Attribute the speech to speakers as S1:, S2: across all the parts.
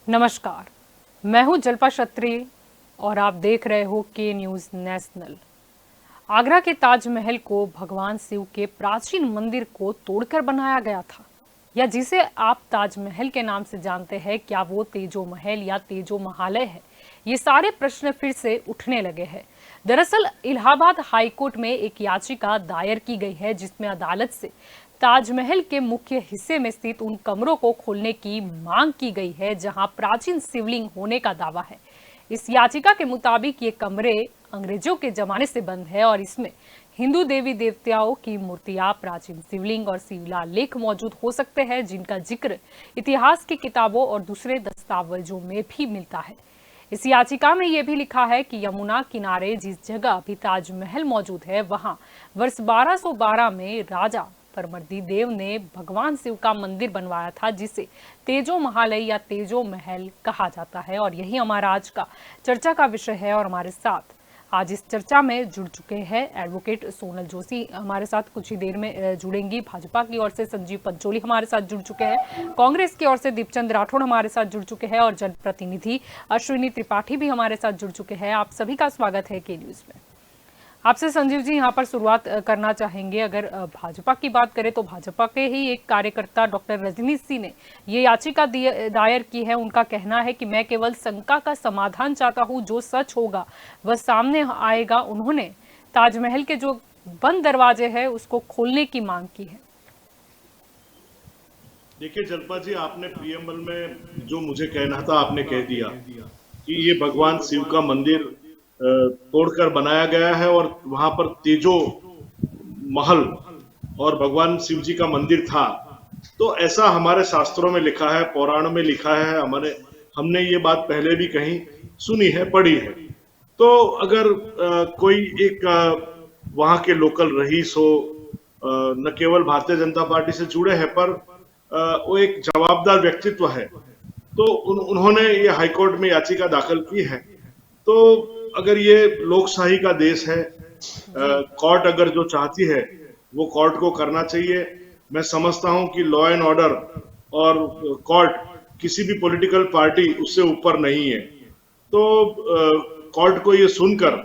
S1: नमस्कार, मैं हूं जल्पा क्षत्रिय और आप देख रहे हो के न्यूज़ नेशनल। आगरा के ताजमहल को भगवान शिव के प्राचीन मंदिर को तोड़कर बनाया गया था, या जिसे आप ताजमहल के नाम से जानते हैं, क्या वो तेजो महल या तेजो महालय है? ये सारे प्रश्न फिर से उठने लगे हैं। दरअसल इलाहाबाद हाईकोर्ट में एक याचिका दायर की गई है, जिसमें अदालत से ताजमहल के मुख्य हिस्से में स्थित उन कमरों को खोलने की मांग की गई है जहां प्राचीन शिवलिंग होने का दावा है। इस याचिका के मुताबिक ये कमरे अंग्रेजों के जमाने से बंद है और इसमें हिंदू देवी देवताओं की मूर्तियां, प्राचीन शिवलिंग और शिलालेख मौजूद हो सकते हैं, जिनका जिक्र इतिहास की किताबों और दूसरे दस्तावेजों में भी मिलता है। इस याचिका में यह भी लिखा है कि यमुना किनारे जिस जगह अभी ताजमहल मौजूद है, वहां वर्ष 1212 में राजा परमर्दी देव ने भगवान शिव का मंदिर बनवाया था, जिसे तेजो महालय या तेजो महल कहा जाता है। और यही हमारा आज का चर्चा का विषय है। और हमारे साथ आज इस चर्चा में जुड़ चुके हैं एडवोकेट सोनल जोशी, हमारे साथ कुछ ही देर में जुड़ेंगी। भाजपा की ओर से संजीव पंचोली हमारे साथ जुड़ चुके हैं, कांग्रेस की ओर से दीपचंद राठौड़ हमारे साथ जुड़ चुके हैं और जनप्रतिनिधि अश्विनी त्रिपाठी भी हमारे साथ जुड़ चुके हैं। आप सभी का स्वागत है के न्यूज में। आपसे संजीव जी यहाँ पर शुरुआत करना चाहेंगे। अगर भाजपा की बात करें तो भाजपा के ही एक कार्यकर्ता डॉक्टर रजनीश सिंह ने ये याचिका दायर की है। उनका कहना है कि मैं केवल शंका का समाधान चाहता हूँ, जो सच होगा वह सामने आएगा। उन्होंने ताजमहल के जो बंद दरवाजे हैं उसको खोलने की मांग की है।
S2: देखिए जल्पा जी, आपने प्रियम्बल में जो मुझे कहना था आपने कह दिया कि ये भगवान शिव का मंदिर तोड़कर बनाया गया है और वहां पर तेजो महल और भगवान शिव जी का मंदिर था। तो ऐसा हमारे शास्त्रों में लिखा है, पुराणों में लिखा है, हमने ये बात पहले भी कहीं सुनी है, पढ़ी है। तो अगर कोई एक वहां के लोकल रईस हो, न केवल भारतीय जनता पार्टी से जुड़े हैं, पर वो एक जवाबदार व्यक्तित्व है, तो उन्होंने ये हाईकोर्ट में याचिका दाखिल की है। तो अगर ये लोकशाही का देश है, कोर्ट अगर जो चाहती है वो कोर्ट को करना चाहिए। मैं समझता हूं कि लॉ एंड ऑर्डर और कोर्ट किसी भी पॉलिटिकल पार्टी उससे ऊपर नहीं है। तो कोर्ट को ये सुनकर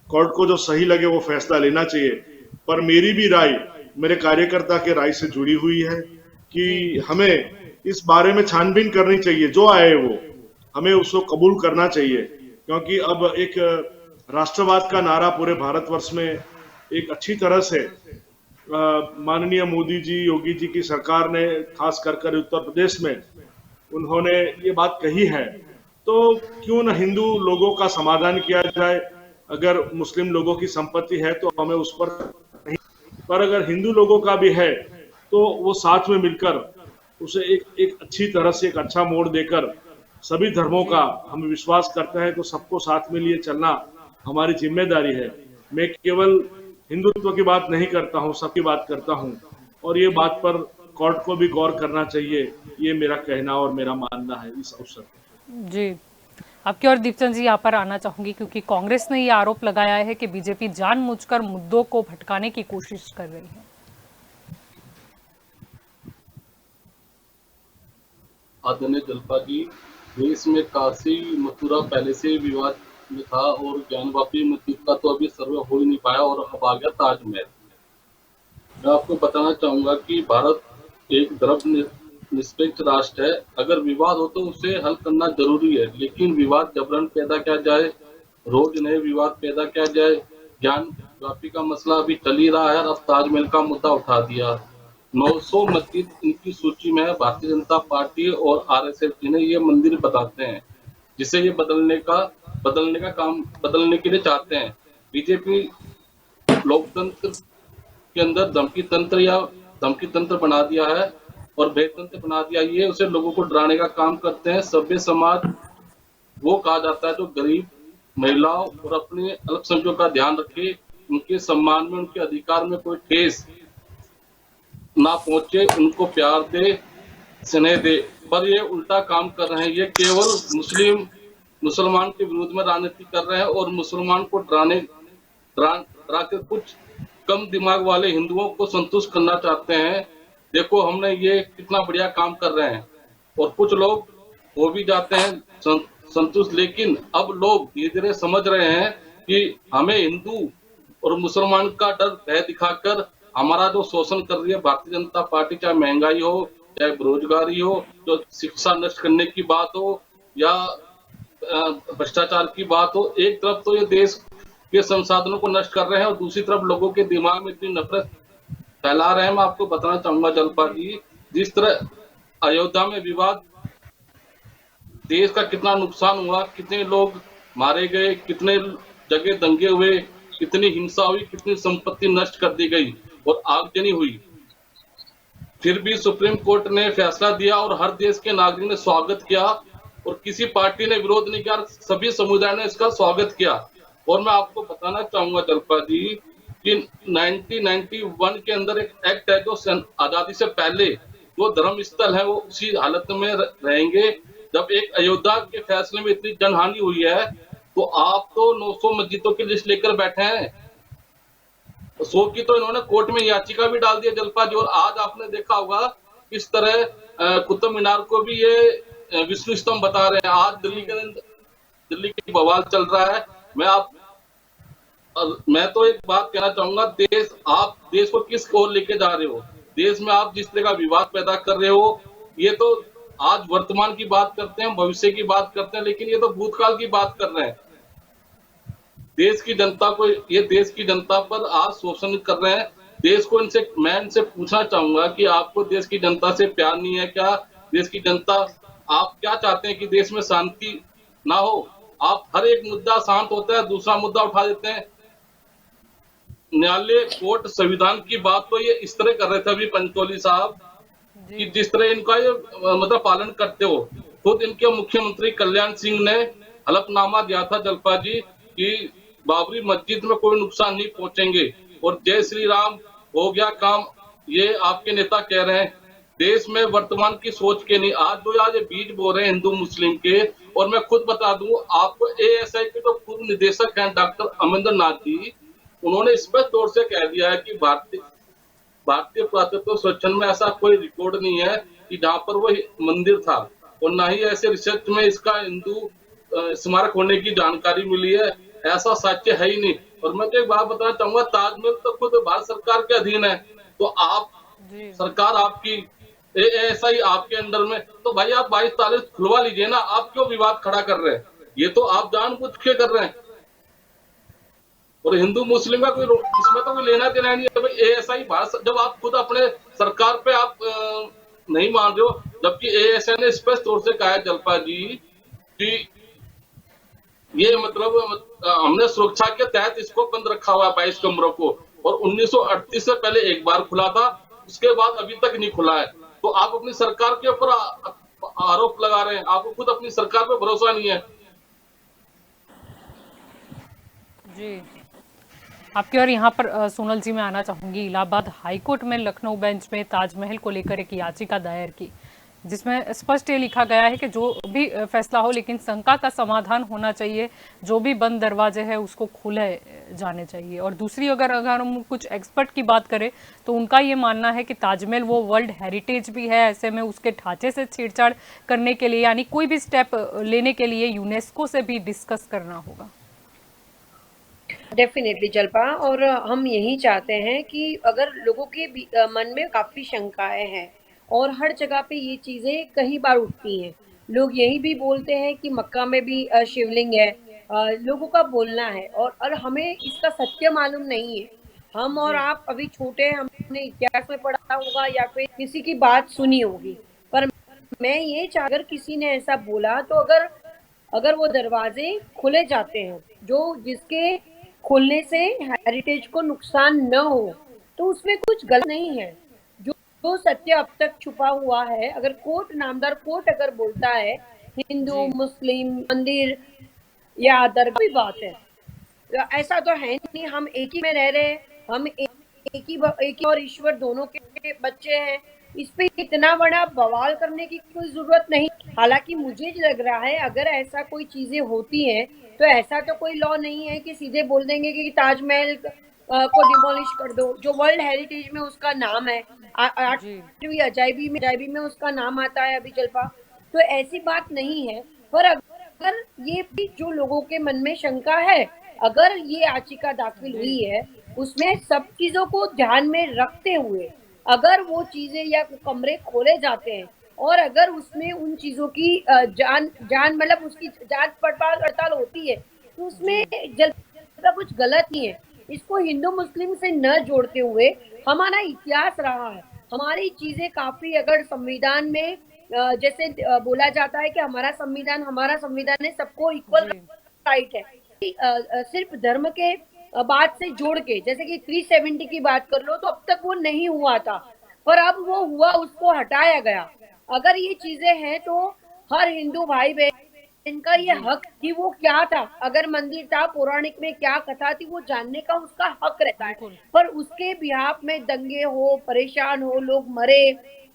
S2: कोर्ट को जो सही लगे वो फैसला लेना चाहिए। पर मेरी भी राय मेरे कार्यकर्ता के राय से जुड़ी हुई है कि हमें इस बारे में छानबीन करनी चाहिए। जो आए वो हमें उसको कबूल करना चाहिए, क्योंकि अब एक राष्ट्रवाद का नारा पूरे भारतवर्ष में एक अच्छी तरह से माननीय मोदी जी, योगी जी की सरकार ने, खास कर उत्तर प्रदेश में उन्होंने ये बात कही है। तो क्यों न हिंदू लोगों का समाधान किया जाए। अगर मुस्लिम लोगों की संपत्ति है तो हमें उस पर नहीं, पर अगर हिंदू लोगों का भी है तो वो साथ में मिलकर उसे एक अच्छी तरह से एक अच्छा मोड़ देकर, सभी धर्मों का हम विश्वास करते हैं तो सबको साथ में लिए चलना हमारी जिम्मेदारी है। मैं केवल हिंदुत्व की बात नहीं करता हूं, सबकी बात करता हूं, और ये बात पर कोर्ट को भी गौर करना चाहिए। ये मेरा कहना और मेरा मानना है इस अवसर पर।
S1: जी, आपकी और दीपचंद जी यहाँ पर आना चाहूंगी, क्योंकि कांग्रेस ने ये आरोप लगाया है कि बीजेपी जानबूझकर मुद्दों को भटकाने की कोशिश कर रही है।
S3: आदरणीय जल्पा जी, देश में काशी मथुरा पहले से विवाद में था और ज्ञानवापी मस्जिद का तो अभी सर्वे हो ही नहीं पाया और अब आ गया ताजमहल। मैं आपको बताना चाहूंगा कि भारत एक धर्मनिरपेक्ष राष्ट्र है। अगर विवाद हो तो उसे हल करना जरूरी है, लेकिन विवाद जबरन पैदा किया जाए, रोज नए विवाद पैदा किया जाए। ज्ञानवापी का मसला अभी चल ही रहा है, अब ताजमहल का मुद्दा उठा दिया। 900 मस्जिद इनकी सूची में है। भारतीय जनता पार्टी और आरएसएस जिन्हें ये मंदिर बताते हैं, जिसे ये बदलने के लिए चाहते हैं। बीजेपी लोकतंत्र के अंदर धमकी तंत्र बना दिया है और भयतंत्र बना दिया। ये उसे लोगों को डराने का काम करते हैं। सभ्य समाज वो कहा जाता है जो गरीब, महिलाओं और अपने अल्पसंख्यकों का ध्यान रखे, उनके सम्मान में, उनके अधिकार में कोई ठेस ना पहुंचे, उनको प्यार दे, स्नेह दे। पर ये उल्टा काम कर रहे हैं। ये केवल मुसलमान के विरोध में राजनीति कर रहे हैं और मुसलमान को डरा के कुछ कम दिमाग वाले हिंदुओं को संतुष्ट करना चाहते हैं। देखो हमने ये कितना बढ़िया काम कर रहे हैं, और कुछ लोग वो भी जाते हैं संतुष्ट। लेकिन अब लोग धीरे धीरे समझ रहे हैं कि हमें हिंदू और मुसलमान का डर भय दिखाकर हमारा जो शोषण कर रही है भारतीय जनता पार्टी, चाहे महंगाई हो, चाहे बेरोजगारी हो, जो शिक्षा नष्ट करने की बात हो, या भ्रष्टाचार की बात हो, एक तरफ तो ये देश के संसाधनों को नष्ट कर रहे हैं और दूसरी तरफ लोगों के दिमाग में इतनी नफरत फैला रहे हैं। मैं आपको बताना चाहूंगा जलपा जी, जिस तरह अयोध्या में विवाद, देश का कितना नुकसान हुआ, कितने लोग मारे गए, कितने जगह दंगे हुए, कितनी हिंसा हुई, कितनी संपत्ति नष्ट कर दी गई और आगजनी हुई, फिर भी सुप्रीम कोर्ट ने फैसला दिया और हर देश के नागरिक ने स्वागत किया और किसी पार्टी ने विरोध नहीं किया, सभी समुदाय ने इसका स्वागत किया। और मैं आपको बताना चाहूंगा जलपा जी कि 1991 के अंदर एक एक्ट है जो आजादी से पहले जो धर्म स्थल है वो उसी हालत में रहेंगे। जब एक अयोध्या के फैसले में इतनी जनहानि हुई है तो आप तो 900 मस्जिदों की लिस्ट लेकर बैठे हैं, 100 की तो इन्होंने कोर्ट में याचिका भी डाल दी है जलपा जी। और आज आपने देखा होगा किस तरह कुतुब मीनार को भी ये विष्णु स्तंभ बता रहे हैं। आज दिल्ली की बवाल चल रहा है। मैं तो एक बात कहना चाहूंगा, आप देश को किस ओर लेके जा रहे हो? देश में आप जिस तरह का विवाद पैदा कर रहे हो, ये तो आज वर्तमान की बात करते हैं, भविष्य की बात करते हैं, लेकिन ये तो भूतकाल की बात कर रहे हैं। देश की जनता को, ये देश की जनता पर आज शोषण कर रहे हैं। मैं इनसे पूछना चाहूंगा कि आपको देश की जनता से प्यार नहीं है क्या? देश की जनता, आप क्या चाहते हैं कि देश में शांति ना हो? आप हर एक मुद्दा शांत होता है, दूसरा मुद्दा उठा देते हैं। न्यायालय, कोर्ट, संविधान की बात तो ये इस तरह कर रहे थे अभी पंचोली साहब कि जिस तरह इनका ये मतलब पालन करते हो। खुद इनके मुख्यमंत्री कल्याण सिंह ने हलफनामा दिया था जलपा जी कि बाबरी मस्जिद में कोई नुकसान नहीं पहुंचेंगे और जय श्री राम हो गया काम, ये आपके नेता कह रहे हैं। देश में वर्तमान की सोच के नहीं, आज ये बीज बो रहे हैं हिंदू मुस्लिम के। और मैं खुद बता दूं आपको, एएसआई के जो पूर्व निदेशक हैं डॉक्टर अमरिंदर नाथ जी, उन्होंने स्पष्ट तौर से कह दिया है कि भारतीय पुरातत्व सर्वेक्षण में ऐसा कोई रिकॉर्ड नहीं है कि जहां पर वो मंदिर था, और ना ही ऐसे रिसर्च में इसका हिंदू स्मारक होने की जानकारी मिली है। ऐसा साक्ष्य है ही नहीं। और मैं तो एक बात बताना चाहूंगा, ताजमहल तो खुद भारत सरकार के अधीन है, तो आप सरकार आपकी, एएसआई आपके अंडर में, तो भाई आप 22 तारीख खुलवा लीजिए ना। आप क्यों विवाद खड़ा कर रहे हैं? ये तो आप जानबूझ के कर रहे हैं। और हिंदू मुस्लिम का कोई इसमें तो कोई लेना देना नहीं है भाई। एएसआई भारत, जब आप खुद अपने सरकार पे आप नहीं मान रहे हो, जबकि एएसआई ने स्पष्ट तौर से कहा है जलपा जी कि ये मतलब हमने सुरक्षा के तहत इसको बंद रखा हुआ है 22 कमरों को, और 1938 से पहले एक बार खुला था, उसके बाद अभी तक नहीं खुला है। तो आप अपनी सरकार के ऊपर आरोप लगा रहे हैं, आपको खुद अपनी सरकार पे भरोसा नहीं है।
S1: जी, आपके और यहाँ पर सोनल जी मैं आना चाहूंगी। इलाहाबाद हाईकोर्ट में लखनऊ बेंच में ताजमहल को लेकर एक याचिका दायर की, जिसमें स्पष्ट ये लिखा गया है कि जो भी फैसला हो, लेकिन शंका का समाधान होना चाहिए, जो भी बंद दरवाजे हैं उसको खुले जाने चाहिए। और दूसरी अगर हम कुछ एक्सपर्ट की बात करें तो उनका ये मानना है कि ताजमहल वो वर्ल्ड हेरिटेज भी है, ऐसे में उसके ढांचे से छेड़छाड़ करने के लिए, यानी कोई भी स्टेप लेने के लिए यूनेस्को से भी डिस्कस करना होगा।
S4: डेफिनेटली जलपा, और हम यही चाहते हैं कि अगर लोगों के मन में काफी शंकाएं हैं और हर जगह पे ये चीजें कई बार उठती हैं, लोग यही भी बोलते हैं कि मक्का में भी शिवलिंग है, लोगों का बोलना है, और हमें इसका सत्य मालूम नहीं है। हम और आप अभी छोटे हैं, हमने इतिहास में पढ़ा होगा या फिर किसी की बात सुनी होगी, पर मैं ये अगर किसी ने ऐसा बोला तो अगर वो दरवाजे खुले जाते हैं जो जिसके खोलने से हेरिटेज को नुकसान न हो, तो उसमें कुछ गलत नहीं है। जो सत्य अब तक छुपा हुआ है, अगर कोर्ट, नामदार कोर्ट अगर बोलता है हिंदू मुस्लिम मंदिर या दरगाह की बात है, ऐसा तो है नहीं हम एक ही में रह रहे हैं, हम एक ही और ईश्वर दोनों के बच्चे हैं। इस पे इतना बड़ा बवाल करने की कोई जरूरत नहीं। हालांकि मुझे लग रहा है अगर ऐसा कोई चीजें होती हैं तो ऐसा तो कोई लॉ नहीं है कि सीधे बोल देंगे कि ताजमहल को डिमोलिश कर दो, जो वर्ल्ड हेरिटेज में उसका नाम है, 8वीं अजायबी में उसका नाम आता है अभी जलपा। तो ऐसी बात नहीं है। पर अगर ये भी जो लोगों के मन में शंका है, अगर ये याचिका दाखिल हुई है, उसमें सब चीजों को ध्यान में रखते हुए अगर वो चीजें या कमरे खोले जाते हैं और अगर उसमें उन चीजों की जान जान मतलब उसकी जांच पड़ताल हड़ताल होती है, तो उसमें जल का कुछ गलत नहीं है। इसको हिंदू मुस्लिम से न जोड़ते हुए हमारा इतिहास रहा है, हमारी चीजें काफी अगर संविधान में जैसे बोला जाता है कि हमारा संविधान है, सबको इक्वल
S1: जी
S4: राइट है। सिर्फ धर्म के बात से जोड़ के जैसे कि 370 की बात कर लो, तो अब तक वो नहीं हुआ था, पर अब वो हुआ, उसको हटाया गया। अगर ये चीजें हैं तो हर हिंदू भाई बहन का ये हक कि वो क्या था, अगर मंदिर था, पौराणिक में क्या कथा थी, वो जानने का उसका हक रहता है।
S1: बिल्कुल
S4: पर उसके बिहाफ में दंगे हो, परेशान हो, लोग मरे,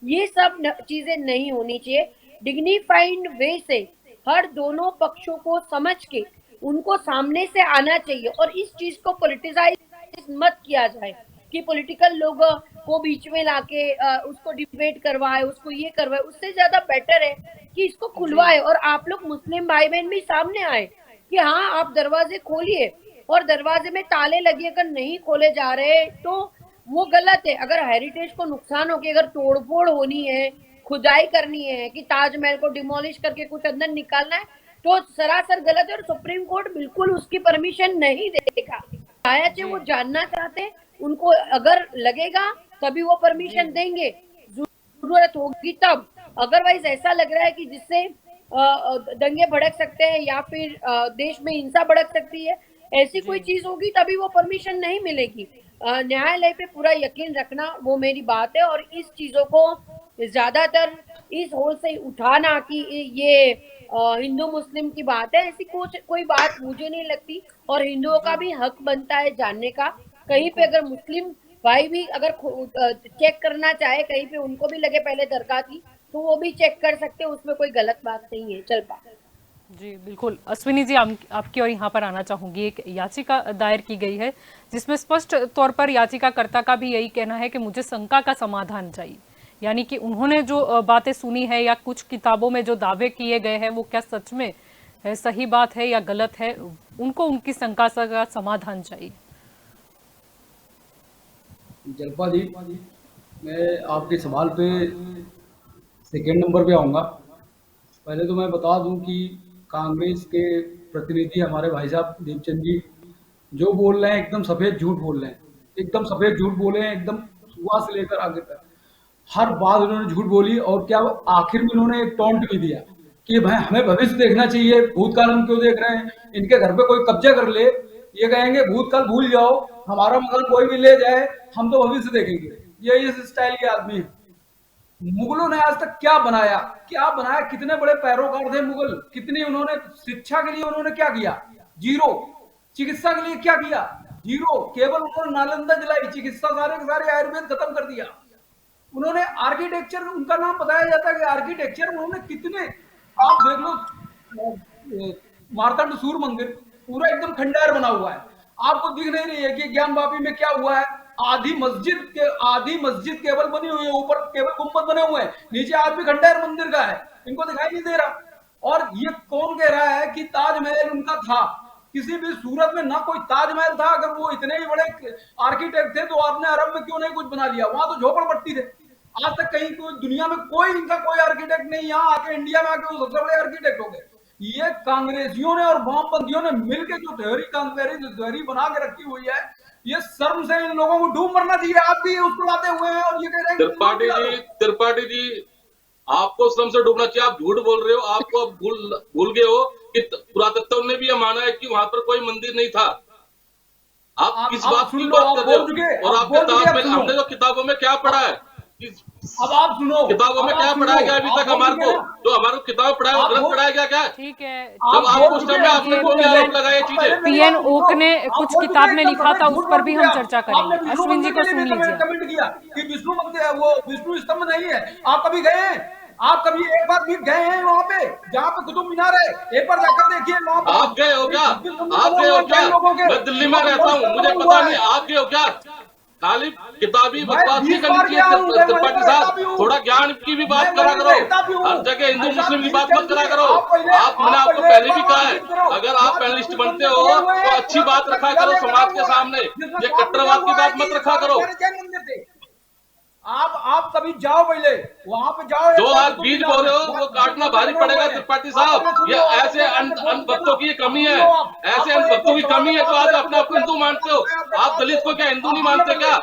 S4: ये सब चीजें नहीं होनी चाहिए। डिग्निफाइड वे से हर दोनों पक्षों को समझ के उनको सामने से आना चाहिए और इस चीज को पॉलिटिसाइज मत किया जाए कि पॉलिटिकल लोग को बीच में लाके उसको डिबेट करवाए, उसको ये करवाए। उससे ज्यादा बेटर है कि इसको
S1: जी
S4: खुलवाए और आप लोग मुस्लिम भाई बहन भी सामने आए कि हाँ आप दरवाजे खोलिए, और दरवाजे में ताले लगे अगर नहीं खोले जा रहे तो वो गलत है। अगर हेरिटेज को नुकसान हो, अगर तोड़फोड़ होनी है, खुदाई करनी है कि ताजमहल को डिमोलिश करके कुछ अंदर निकालना है, तो सरासर गलत है और सुप्रीम कोर्ट बिल्कुल उसकी परमिशन नहीं देगा। शायद से
S1: जी
S4: वो जानना चाहते हैं, उनको अगर लगेगा तभी वो
S1: जी
S4: परमिशन देंगे, जरूरत होगी तब। अदरवाइज ऐसा लग रहा है कि जिससे दंगे भड़क सकते हैं या फिर देश में हिंसा भड़क सकती है, ऐसी कोई
S1: जी
S4: चीज होगी तभी वो परमिशन नहीं मिलेगी। न्यायालय पे पूरा यकीन रखना वो मेरी बात है, और इस चीजों को ज्यादातर इस होल से उठाना कि ये हिंदू मुस्लिम की बात है, ऐसी कोई बात मुझे नहीं लगती। और हिंदुओं का
S1: जी
S4: भी हक बनता है जानने का। कहीं पे
S1: बिल्कुल
S4: अगर मुस्लिम भाई भी अगर चेक करना चाहे, कहीं पे उनको भी लगे पहले दरगाह थी, तो वो भी चेक कर सकते हैं, उसमें कोई गलत बात नहीं है। चल पा
S1: जी बिल्कुल अश्विनी जी, आपकी और यहाँ पर आना चाहूंगी। एक याचिका दायर की गई है जिसमें स्पष्ट तौर पर याचिकाकर्ता का भी यही कहना है कि मुझे शंका का समाधान चाहिए, यानी कि उन्होंने जो बातें सुनी है या कुछ किताबों में जो दावे किए गए हैं वो क्या सच में है, सही बात है या गलत है, उनको उनकी शंका का समाधान चाहिए।
S5: जलपा जी, मैं आपके सवाल पे सेकेंड नंबर पे आऊँगा। पहले तो मैं बता दूं कि कांग्रेस के प्रतिनिधि हमारे भाई साहब देवचंद जी जो बोल रहे हैं एकदम सफेद झूठ बोल रहे हैं, एकदम सफेद झूठ बोले हैं, एकदम सुबह से लेकर आगे तक हर बात उन्होंने झूठ बोली। और क्या आखिर में उन्होंने एक टॉन्ट भी दिया कि भाई हमें भविष्य देखना चाहिए, भूतकाल हम क्यों देख रहे हैं, इनके घर पे कोई कब्जा कर ले, ये कहेंगे भूतकाल भूल जाओ, हमारा मकान कोई भी ले जाए, हम तो भविष्य देखेंगे। ये इस स्टाइल के आदमी है। मुगलों ने आज तक क्या बनाया, क्या बनाया, कितने बड़े पैरोकार थे मुगल, कितनी उन्होंने शिक्षा के लिए उन्होंने क्या किया, जीरो। चिकित्सा के लिए क्या किया, जीरो। केवल उन्होंने नालंदा जलाई, चिकित्सा सारे के सारे आयुर्वेद खत्म कर दिया। उन्होंने आर्किटेक्चर, उनका नाम बताया जाता है कि आर्किटेक्चर उन्होंने कितने, आप देख लो मार्तंड सूर्य मंदिर पूरा एकदम खंडहर बना हुआ है, आपको दिख नहीं रही है कि ज्ञान वापी में क्या हुआ है। आधी मस्जिद केवल बनी हुई है, ऊपर केवल गुंबद बने हुए हैं, नीचे आज भी खंडहर मंदिर का है, इनको दिखाई नहीं दे रहा। और ये कौन कह रहा है कि ताजमहल उनका था, किसी भी सूरत में ना कोई ताजमहल था। अगर वो इतने ही बड़े आर्किटेक्ट थे तो आपने अरब में क्यों नहीं कुछ बना लिया, वहां तो झोपड़पट्टी थे। आज तक कहीं कोई दुनिया में कोई इनका कोई आर्किटेक्ट नहीं, यहाँ आके इंडिया में आके वो सबसे बड़े आर्किटेक्ट हो गए। ये कांग्रेसियों ने और वामपंथियों ने मिलकर जो थ्योरी बना के रखी हुई है, ये शर्म से इन लोगों को डूब मरना चाहिए। आप भी उसको लाते हुए हैं और ये कह रहे हैं
S3: त्रिपाठी जी आपको श्रम से डूबना चाहिए। आप झूठ बोल रहे हो, आपको अब भूल गए हो कि पुरातत्व ने भी यह माना है कि वहां पर कोई मंदिर नहीं था। आप किस बात की बात कर रहे हो? और आपके ताजमहल, हमने जो किताबों में क्या पढ़ा है,
S5: अब आप सुनो,
S3: किताबों में क्या पढ़ाया गया अभी तक हमारे को, जो हमारे किताब पढ़ाया वो गलत पढ़ाया गया क्या?
S1: ठीक है,
S3: जब आप उस टाइम में आपने को भी आरोप लगाया चीजें।
S1: पीएन ओक ने कुछ किताब में लिखा था, उस पर भी हम चर्चा करेंगे। अश्विन जी को सुन लीजिए।
S5: कमेंट किया कि विष्णु मंदिर, वो विष्णु स्तंभ नहीं है। आप कभी गए हैं, आप कभी एक बार भी गए हैं वहां पे जहाँ पे कुतुब मीनार है? एक बार जाकर देखिए वहां पे।
S3: आप गए हो क्या? आप गए हो क्या? मैं दिल्ली में रहता हूँ, मुझे पता नहीं, आप गए हो क्या? खाली किताबी
S5: मैं
S3: बकवास नहीं
S5: 20 बार
S3: करनी
S5: गया हूं,
S3: चाहिए
S5: मैं
S3: त्रिपाठी
S5: वहीं पे रहता
S3: साहब,
S5: भी हूं।
S3: थोड़ा ज्ञान की भी बात
S5: मैं
S3: करा
S5: वहीं
S3: करो।
S5: रहता भी हूं।
S3: हर जगह हिंदू
S5: भाई साहब,
S3: मुस्लिम की बात
S5: प्लीज
S3: मत करा
S5: चलिए,
S3: करो। मैंने आपको
S5: पहले
S3: पहले
S5: एक
S3: भी
S5: बार
S3: कहा है,
S5: बातचीत करो।
S3: अगर आप
S5: वहाँ
S3: पैनलिस्ट
S5: कृष्ण
S3: बनते
S5: मंदिर
S3: हो
S5: बने हुए
S3: तो
S5: हैं,
S3: अच्छी
S5: पुरातन
S3: बात रखा करो
S5: शिलालेख लगा
S3: समाज के
S5: हुआ है,
S3: सामने,
S5: जिसमें
S3: ये
S5: साफ लिखा
S3: कट्टरवाद की
S5: हुआ है
S3: बात
S5: कि
S3: मत
S5: ये
S3: रखा
S5: सारे
S3: करो।
S5: सारे जैन मंदिर थे। आप कभी जाओ, पहले वहां पे जाओ,
S3: जो
S5: एक बार
S3: आप
S5: कुतुब
S3: बीज
S5: मीनार
S3: बो
S5: में,
S3: रहे हो
S5: वहाँ
S3: वो
S5: कृष्ण
S3: काटना
S5: मंदिर
S3: भारी
S5: बने
S3: पड़ेगा
S5: हुए हैं।
S3: त्रिपाठी
S5: आप
S3: साहब।
S5: पहले सुन
S3: ये
S5: लो, आप
S3: ऐसे
S5: अपने घर में वोट
S3: अंधभक्तों
S5: देना।
S3: की कमी
S5: सुन
S3: है,
S5: लो आप
S3: ऐसे
S5: आपको एक
S3: अंधभक्तों की
S5: सवाल
S3: कमी
S5: का
S3: है जो
S5: जवाब
S3: आज
S5: मेरे
S3: अपने
S5: को
S3: आप को हिंदू मानते हो।
S5: मैं आपका
S3: आप
S5: जवाब
S3: दलित
S5: दे
S3: को
S5: रहा
S3: क्या
S5: हूं।
S3: हिंदू
S5: आप
S3: नहीं
S5: सुनिए
S3: मानते
S5: पहले।
S3: क्या?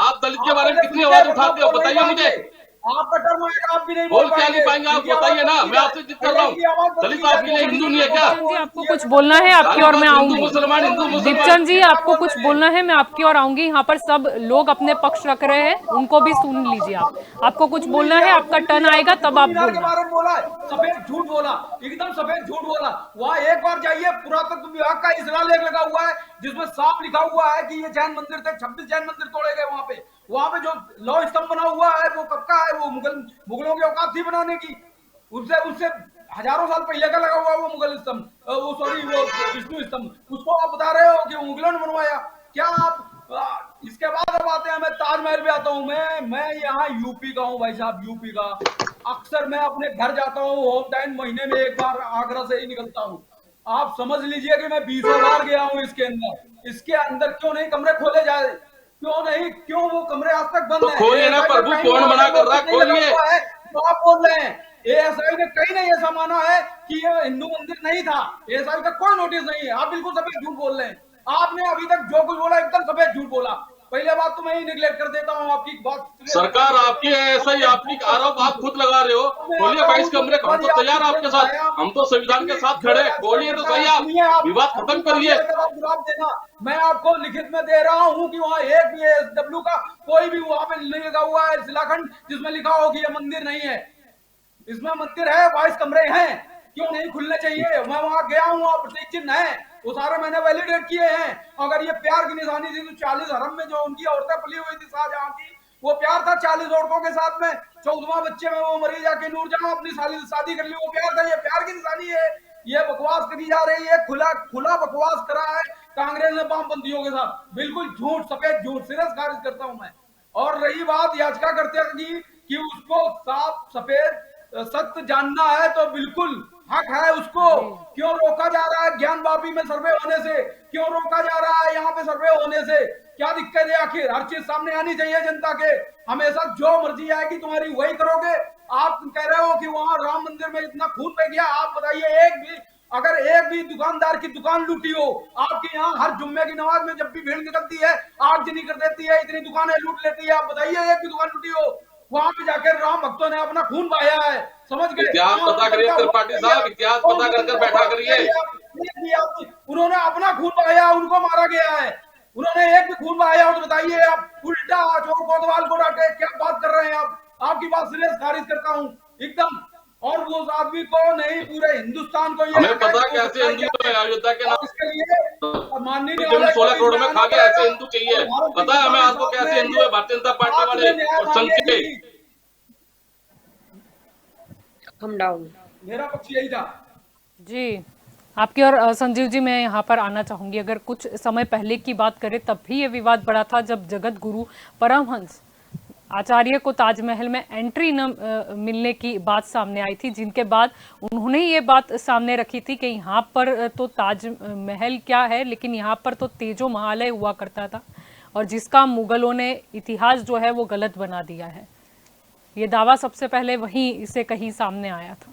S3: आप दलित के
S5: आप
S3: बारे में
S5: पहले
S3: कितनी
S5: सुनिए,
S3: आवाज
S5: वरना
S3: उठाते हो
S5: बोल नहीं
S3: बताइए मुझे।
S5: पाएंगे। आपका टर्म आएगा, आप भी नहीं बोल
S3: बोल क्या नहीं
S5: पाएंगे।
S3: पाएंगे आप
S5: इनकी आवाज
S3: बताइए ना,
S5: बंद की
S3: मैं
S5: जाए,
S3: आपसे जिद कर
S5: पहले
S3: रहा हूँ।
S5: इनकी आवाज बंद
S3: दलित
S5: की जाए।
S3: आपके लिए
S1: दीपचंद
S3: हिंदू
S1: जी,
S3: नहीं है क्या?
S1: दीपचंद जी आपको कुछ बोलना है आपकी
S3: खाली
S1: और मैं
S3: बात हिंदू
S1: आऊंगी।
S3: मुसलमान हिंदू मुसलमान।
S1: दीपचंद जी आपको कुछ बोलना है, मैं आपकी ओर आऊंगी। यहाँ पर सब लोग अपने पक्ष रख रहे हैं, उनको भी सुन लीजिए आप। आपको कुछ
S5: सुन
S1: बोलना
S5: लीजिए,
S1: है,
S5: आप
S1: आपका
S5: सुन
S1: टर्न
S5: लीजिए।
S1: आएगा
S5: आपने
S1: तब
S5: कुतुब
S1: आप
S5: मीनार के
S1: बोलना।
S5: बारे में बोला है, सफेद झूठ बोला, एकदम सफेद झूठ बोला। वहां एक बार जाइए, पुरातत्व विभाग का शिलालेख लगा हुआ है, जिसमें साफ लिखा हुआ है कि ये जैन मंदिर थे, 26 जैन मंदिर तोड़े गए वहां पे। वहां पे जो लौ स्तंभ बना हुआ है वो कब का है? वो मुगलों की औकात थी बनाने की। उससे उससे हजारों साल पहले का लगा हुआ है वो मुगल स्तंभ, वो सॉरी, वो विष्णु स्तंभ। उसको आप बता रहे हो कि वो मुगलों ने बनवाया? क्या आप इसके बाद अब आते हैं, मैं ताजमहल पे आता हूँ। मैं यहाँ यूपी का हूँ भाई साहब, यूपी का। अक्सर मैं अपने घर जाता हूँ, होम टाइम महीने में एक बार आगरा से ही निकलता हूँ। आप समझ लीजिए कि मैं 20 बार गया हूँ इसके अंदर क्यों नहीं कमरे खोले जाए? क्यों नहीं? क्यों वो कमरे आज तक बंद
S3: तो
S5: है?
S3: खोलिए ना
S5: एएसआई का
S3: प्रभु,
S5: कहीं
S3: कौन
S5: वहां
S3: मना
S5: पे
S3: कर रहा
S5: नोटिस
S3: है?
S5: नहीं लगा
S3: खोलिए।
S5: हुआ है तो आप बोल रहे हैं। एएसआई ने कहीं नहीं ऐसा माना है कि ये हिंदू मंदिर नहीं था। एएसआई का कोई नोटिस नहीं है। आप बिल्कुल सफेद झूठ बोल रहे हैं। आपने अभी तक जो कुछ बोला एकदम सफेद झूठ बोला। पहले बात तो मैं ही निगलेक्ट कर देता हूँ आपकी बात।
S3: सरकार आपकी है, ऐसा ही आपकी आरोप आप खुद लगा रहे हो।
S5: मैं
S3: खोलिए
S5: आता
S3: 22
S5: हूँ तो
S3: कमरे, हम तो तैयार हैं आपके साथ, हम तो संविधान के साथ खड़े हैं। खोलिए तो सही आप,
S5: सुनिए, आप
S3: विवाद खत्म करिए।
S5: जवाब देना। मैं आपको लिखित में दे रहा हूँ कि वहाँ एक भी एसडब्ल्यू का कोई भी वहां पे नहीं लगा हुआ है शिलाखंड जिसमें लिखा हो कि ये मंदिर नहीं है। इसमें मंदिर है, 22 कमरे हैं, क्यों नहीं खुलने चाहिए? मैं वहां गया हूँ, प्रतीक चिन्ह है, वो सारे मैंने वैलिडेट किए हैं। अगर ये प्यार की निशानी थी तो 40 हरम में जो उनकी औरतें पली हुई थी शाहजहां की, वो प्यार था 40 औरतों के साथ में। 14वां बच्चे में वो मरी जाके नूरजहां अपनी शादी कर ली, वो प्यार था? ये प्यार की निशानी है? ये बकवास करी जा रही है, खुला खुला बकवास करा है कांग्रेस ने वामपंथियों के साथ। बिल्कुल झूठ, सफेद झूठ, सिरे से खारिज करता हूं मैं। और रही बात याचिका करते की कि उसको साफ सफेद सत्य जानना है, तो बिल्कुल हक है उसको। क्यों रोका जा रहा है ज्ञानवापी में सर्वे होने से? क्यों रोका जा रहा है यहाँ पे सर्वे होने से? क्या दिक्कत है? आखिर हर चीज सामने आनी चाहिए जनता के। हमेशा जो मर्जी आएगी तुम्हारी वही करोगे। आप कह रहे हो कि वहां राम मंदिर में इतना खून बह गया। आप बताइए, अगर एक भी दुकानदार की दुकान लूटी हो, आपके यहाँ हर जुम्मे की नमाज में जब भी भीड़ निकलती है आगजनी कर देती है, इतनी दुकानें लूट लेती है। आप बताइए, एक भी दुकान लूटी हो? वहां पे जाकर राम भक्तों ने अपना खून बहाया है, समझ गए?
S3: इतिहास पता करिए त्रिपाठी साहब, इतिहास पता कर बैठा करिए।
S5: उन्होंने अपना खून बहाया, उनको मारा गया है। उन्होंने एक भी खून बहाया हो तो बताइए। आप उल्टा चोर कोतवाल को डांटे, क्या बात कर रहे हैं आप? आपकी बात सिरे से खारिज करता हूँ एकदम। और वो उस आदमी को नहीं, पूरे हिंदुस्तान को ये
S3: हमें पता कैसे हिंदू तो अयोध्या के नाम
S5: इसके लिए माननीय
S3: तुम 16 करोड़ में खा गए, ऐसे हिंदू चाहिए। पता है हमें आपको कैसे हिंदू है भारतीय जनता पार्टी वाले और संघ के।
S4: हम डाउन।
S5: मेरा पक्ष यही था
S1: जी। आपकी और संजीव जी, मैं यहाँ पर आना चाहूंगी। अगर कुछ समय पहले की बात करें तब भी ये विवाद बड़ा था, जब जगत गुरु परमहंस आचार्य को ताजमहल में एंट्री न मिलने की बात सामने आई थी, जिनके बाद उन्होंने ये बात सामने रखी थी कि यहाँ पर तो ताजमहल क्या है, लेकिन यहाँ पर तो तेजो महालय हुआ करता था, और जिसका मुगलों ने इतिहास जो है वो गलत बना दिया है। ये दावा सबसे पहले वहीं इसे कहीं सामने आया था।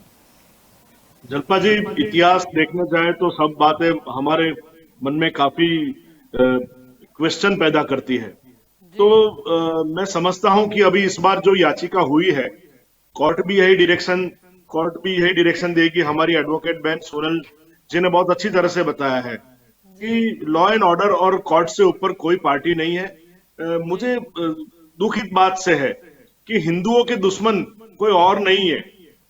S2: जल्पा जी, इतिहास देखने जाए तो सब बातें हमारे मन में काफी क्वेश्चन पैदा करती है। तो मैं समझता हूं कि अभी इस बार जो याचिका हुई है, कोर्ट भी यही डायरेक्शन देगी। हमारी एडवोकेट बहन सोनल जी ने बहुत अच्छी तरह से बताया है कि लॉ एंड ऑर्डर और कोर्ट से ऊपर कोई पार्टी नहीं है। मुझे दुख इस बात से है कि हिंदुओं के दुश्मन कोई और नहीं है,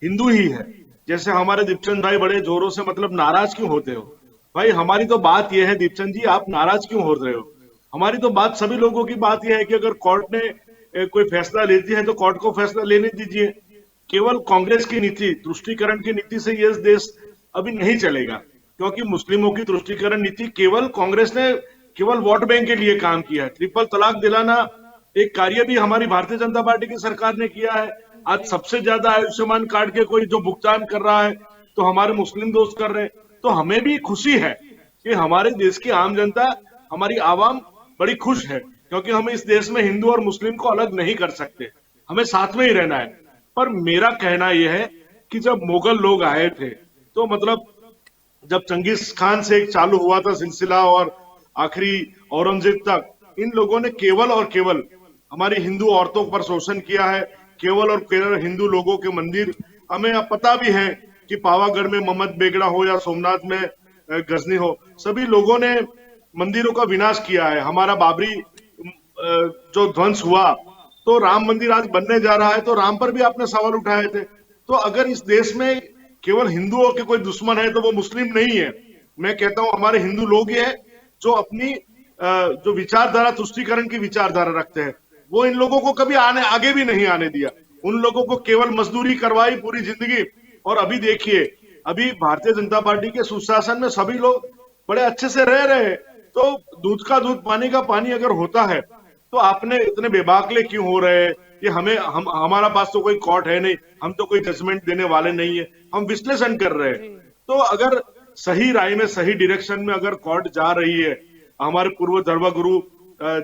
S2: हिंदू ही है। जैसे हमारे दीपचंद भाई बड़े जोरों से मतलब नाराज क्यों होते हो भाई? हमारी तो बात यह है दीपचंद जी, आप नाराज क्यों हो रहे हो? हमारी तो बात, सभी लोगों की बात यह है कि अगर कोर्ट ने कोई फैसला लेती है तो कोर्ट को फैसला लेने दीजिए। केवल कांग्रेस की नीति, तुष्टीकरण की नीति से ये देश अभी नहीं चलेगा, क्योंकि मुस्लिमों की तुष्टीकरण नीति केवल कांग्रेस ने केवल वोट बैंक के लिए काम किया है। ट्रिपल तलाक दिलाना एक कार्य भी हमारी भारतीय जनता पार्टी की सरकार ने किया है। आज सबसे ज्यादा आयुष्मान कार्ड के कोई जो भुगतान कर रहा है तो हमारे मुस्लिम दोस्त कर रहे हैं। तो हमें भी खुशी है कि हमारे देश की आम जनता, हमारी आवाम बड़ी खुश है, क्योंकि हम इस देश में हिंदू और मुस्लिम को अलग नहीं कर सकते, हमें साथ में ही रहना है। पर मेरा कहना यह है कि जब मुगल लोग आए थे तो मतलब जब चंगेज खान से एक चालू हुआ था सिलसिला और आखिरी औरंगजेब तक, इन लोगों ने केवल और केवल हमारी हिंदू औरतों पर शोषण किया है। केवल और केवल हिंदू लोगों के मंदिर, हमें अब पता भी है कि पावागढ़ में मम्मद बेगड़ा हो या सोमनाथ में गजनी हो, सभी लोगों ने मंदिरों का विनाश किया है। हमारा बाबरी जो ध्वंस हुआ, तो राम मंदिर आज बनने जा रहा है, तो राम पर भी आपने सवाल उठाए थे। तो अगर इस देश में केवल हिंदुओं के कोई दुश्मन है तो वो मुस्लिम नहीं है। मैं कहता हूं हमारे हिंदू लोग ही है जो अपनी जो विचारधारा, तुष्टीकरण की विचारधारा रखते हैं, वो इन लोगों को कभी आगे भी नहीं आने दिया। उन लोगों को केवल मजदूरी करवाई पूरी जिंदगी। और अभी देखिए, अभी भारतीय जनता पार्टी के सुशासन में सभी लोग बड़े अच्छे से रह रहे हैं। तो दूध का दूध पानी का पानी अगर होता है तो आपने इतने बेबाकले क्यों हो रहे हैं कि हमारा पास तो कोई कोर्ट है नहीं, हम तो कोई जजमेंट देने वाले नहीं है, हम विश्लेषण कर रहे हैं। तो अगर सही राय में, सही डायरेक्शन में अगर कोर्ट जा रही है, हमारे पूर्व धर्मगुरु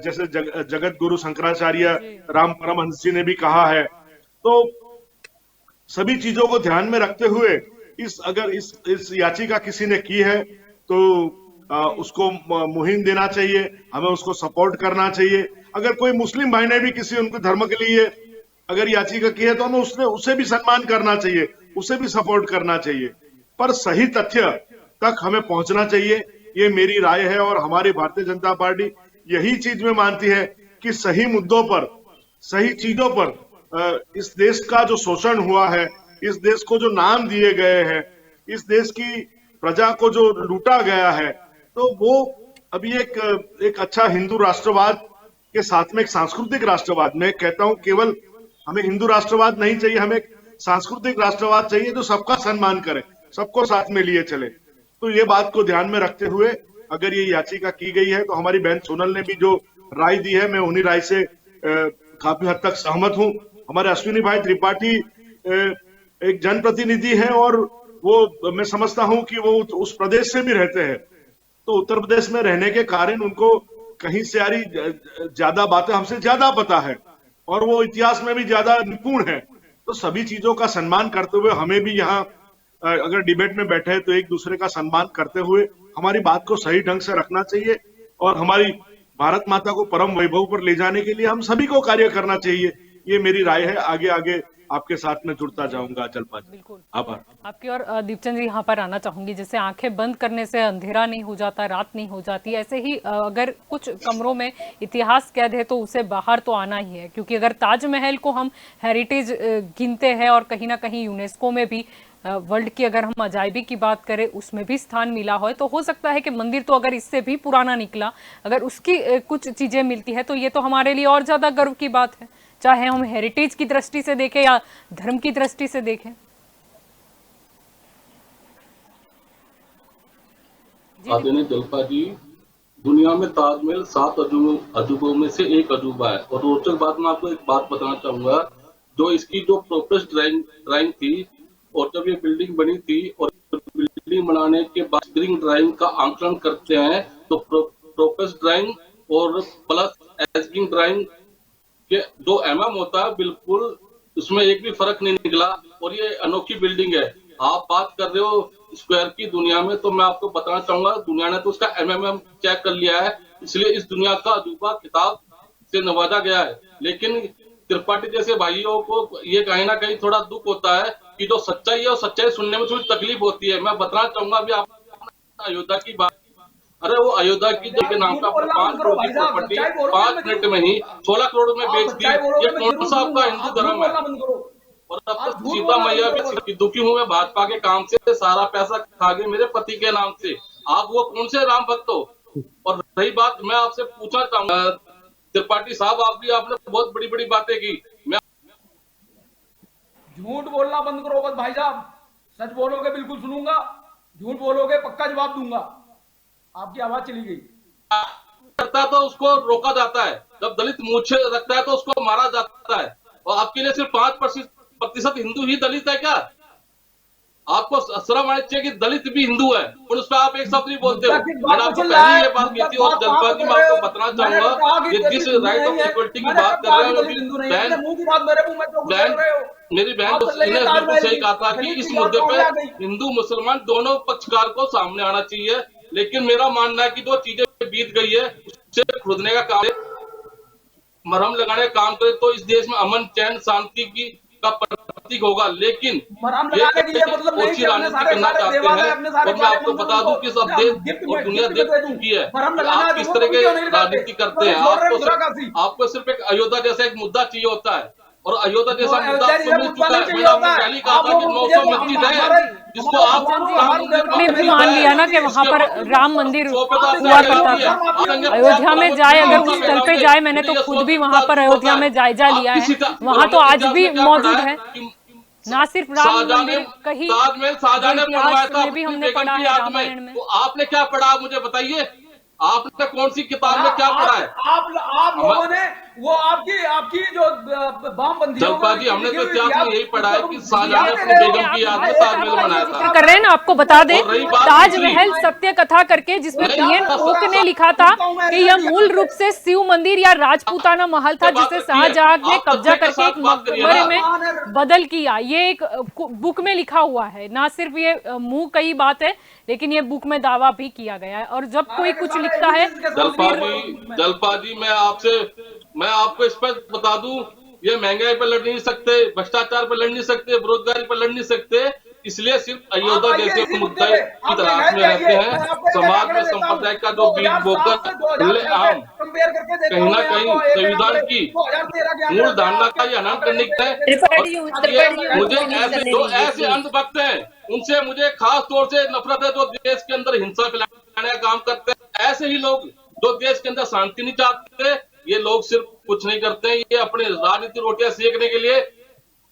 S2: जैसे जगत गुरु शंकराचार्य राम परमहंस जी ने भी कहा है, तो सभी चीजों को ध्यान में रखते हुए अगर इस याचिका किसी ने की है तो उसको मुहिम देना चाहिए, हमें उसको सपोर्ट करना चाहिए। अगर कोई मुस्लिम भाई ने भी किसी उनके धर्म के लिए अगर याचिका की है तो हमें उसे भी सम्मान करना चाहिए, उसे भी सपोर्ट करना चाहिए। पर सही तथ्य तक हमें पहुंचना चाहिए, ये मेरी राय है। और हमारी भारतीय जनता पार्टी यही चीज में मानती है कि सही मुद्दों पर, सही चीजों पर इस देश का जो शोषण हुआ है, इस देश को जो नाम दिए गए हैं, इस देश की प्रजा को जो लूटा गया है, तो वो अभी एक अच्छा हिंदू राष्ट्रवाद के साथ में एक सांस्कृतिक राष्ट्रवाद, मैं कहता हूं केवल हमें हिंदू राष्ट्रवाद नहीं चाहिए, हमें एक सांस्कृतिक राष्ट्रवाद चाहिए जो सबका सम्मान करे, सबको साथ में लिए चले। तो ये बात को ध्यान में रखते हुए अगर ये याचिका की गई है, तो हमारी बहन सोनल ने भी जो राय दी है, मैं उन्हीं राय से काफी हद तक सहमत हूं। हमारे अश्विनी भाई त्रिपाठी एक जनप्रतिनिधि है और वो मैं समझता हूं कि वो उस प्रदेश से भी रहते हैं, तो उत्तर प्रदेश में रहने के कारण उनको कहीं से सारी ज्यादा बातें हमसे ज्यादा पता है और वो इतिहास में भी ज्यादा निपुण है। तो सभी चीजों का सम्मान करते हुए हमें भी यहाँ अगर डिबेट में बैठे तो एक दूसरे का सम्मान करते हुए हमारी बात को सही ढंग से रखना चाहिए और हमारी भारत माता को परम वैभव पर ले जाने के लिए हम सभी को कार्य करना चाहिए। ये मेरी राय है। आगे आगे आपके साथ में जुड़ता जाऊंगा। जलपा जी,
S1: बिल्कुल
S2: आभार।
S1: आपकी। और दीपचंद जी यहाँ पर आना चाहूंगी, जैसे आंखें बंद करने से अंधेरा नहीं हो जाता, रात नहीं हो जाती, ऐसे ही अगर कुछ कमरों में इतिहास कैद है तो उसे बाहर तो आना ही है। क्योंकि अगर ताजमहल को हम हेरिटेज गिनते हैं और कहीं ना कहीं यूनेस्को में भी वर्ल्ड की अगर हम अजायबी की बात करें उसमें भी स्थान मिला हो, तो हो सकता है कि मंदिर तो अगर इससे भी पुराना निकला, अगर उसकी कुछ चीजें मिलती है तो ये तो हमारे लिए और ज्यादा गर्व की बात है, चाहे हम हेरिटेज की दृष्टि से देखें या धर्म की दृष्टि से देखें।
S3: आदरणीय जलपा जी, दुनिया में ताजमहल 7 अजूबों में से एक अजूबा है। और रोचक बात मैं आपको एक बात बताना चाहूंगा, जो इसकी जो प्रोपेस ड्राइंग थी और जब ये बिल्डिंग बनी थी और बिल्डिंग बनाने के बाद स्क्रीन ड्राइंग का आंकलन करते हैं तो प्रोपेस ड्राइंग और प्लस एस्किंग ड्राइंग के जो होता है बिल्कुल उसमें एक भी फर्क नहीं निकला। और ये अनोखी बिल्डिंग है। आप बात कर रहे हो स्क्वायर की दुनिया में, तो मैं आपको बताना चाहूंगा दुनिया ने तो उसका चेक कर लिया है, इसलिए इस दुनिया का अजूबा खिताब से नवाजा गया है। लेकिन त्रिपाठी जैसे भाइयों को ये कहीं ना कहीं थोड़ा दुख होता है कि जो सच्चाई है और सच्चाई सुनने में थोड़ी तकलीफ होती है। मैं बताना चाहूंगा अभी आप अयोध्या की बात, अरे वो अयोध्या की के नाम का 5 करोड़ की प्रॉपर्टी 5 मिनट में ही 16 करोड़ में बेच दी। ये कौन सा आपका हिंदू धर्म है? और अब तो सीता मैया भी दुखी हूँ मैं भाजपा के काम से, सारा पैसा खा गए मेरे पति के नाम से। आप वो कौन से राम भक्त हो? और रही बात, मैं आपसे पूछना चाहूंगा त्रिपाठी साहब, आपने बहुत बड़ी बड़ी बातें की, मैं
S5: झूठ बोलना बंद करो बस भाई साहब, सच बोलोगे बिल्कुल सुनूंगा, झूठ बोलोगे पक्का जवाब दूंगा। आपकी आवाज चली गई।
S3: करता तो उसको रोका जाता है, जब दलित मूछे रखता है तो उसको मारा जाता है। और आपके लिए सिर्फ 5% हिंदू ही दलित है क्या? आपको शर्म आनी चाहिए कि दलित भी हिंदू है और उस पर आप एक शब्द नहीं बोलते हो। मैंने आपको पहले ये बात की थी और जलपा जी मैं आपको बताना चाहूंगा कि जिस राइट ऑफ इक्वलिटी की बात कर रहे हो मेरी बहन ने बिल्कुल सही कहा था कि इस मुद्दे पे हिंदू मुसलमान दोनों पक्षकार को सामने आना चाहिए। लेकिन मेरा मानना है कि जो चीजें बीत गई है उससे खुदने का काम, मरहम लगाने का काम करे तो इस देश में अमन चैन शांति की का प्रतीक होगा। लेकिन ये ओछी राजनीति करना चाहते हैं और मैं आपको बता दूं कि सब देश और दुनिया देख चुकी है आप किस तरह के राजनीति करते हैं। आपको सिर्फ एक अयोध्या जैसा एक मुद्दा चाहिए होता है और अयोध्या जैसा मुद्दा आपको मिल चुका है। मैंने आपको पहले कहा था कि 900 मस्जिद है जिसको आप
S1: आपने भी मान लिया ना कि वहाँ पर राम मंदिर हुआ करता था। अयोध्या में जाए, अगर उस स्थल पे जाए, मैंने तो खुद भी वहाँ पर अयोध्या में जायजा लिया है, वहाँ तो आज भी मौजूद है। ना सिर्फ राम मंदिर, कहीं
S3: शाहजहां ने बनवाया था
S1: भी हमने पढ़ा है रामायण में।
S3: तो आपने क्या पढ़ा मुझे बताइए, आपने कौन सी किताब में क्या पढ़ा है?
S5: आप लोगों ने वो आपकी जो बामबंदी
S3: जलपा जी हमने तो इतिहास में यही पढ़ा है कि शाहजहां ने अपनी बेगम की याद में ताजमहल बनाया था।
S1: कर रहे हैं ना, आपको बता दें ताजमहल सत्य कथा करके जिसमें पीएन ओक ने लिखा था कि यह मूल रूप से शिव मंदिर या राजपूताना महल था जिसे शाहजहां ने कब्जा करके एक मकबरे में बदल किया। ये एक बुक में लिखा हुआ है, ना सिर्फ ये मुंह कई बात है लेकिन ये बुक में दावा भी किया गया है। और जब कोई कुछ लिखता है
S3: जलपा जी मैं आपको स्पष्ट बता दूं, ये महंगाई पर लड़ नहीं सकते, भ्रष्टाचार पर लड़ नहीं सकते, बेरोजगारी पर लड़ नहीं सकते, इसलिए सिर्फ अयोध्या जैसे मुद्दे की तलाश में रहते हैं। समाज में संप्रदाय का जो बीज बोकर आम कहीं ना कहीं संविधान की मूल धारणा का हनन करने का मुझे ऐसे अंधभक्त हैं उनसे मुझे खास तौर से नफरत है जो देश के अंदर हिंसा फैलाने का काम करते हैं। ऐसे ही लोग जो देश के अंदर शांति नहीं चाहते, ये लोग सिर्फ कुछ नहीं करते हैं, ये अपने राजनीतिक रोटियां सेकने के लिए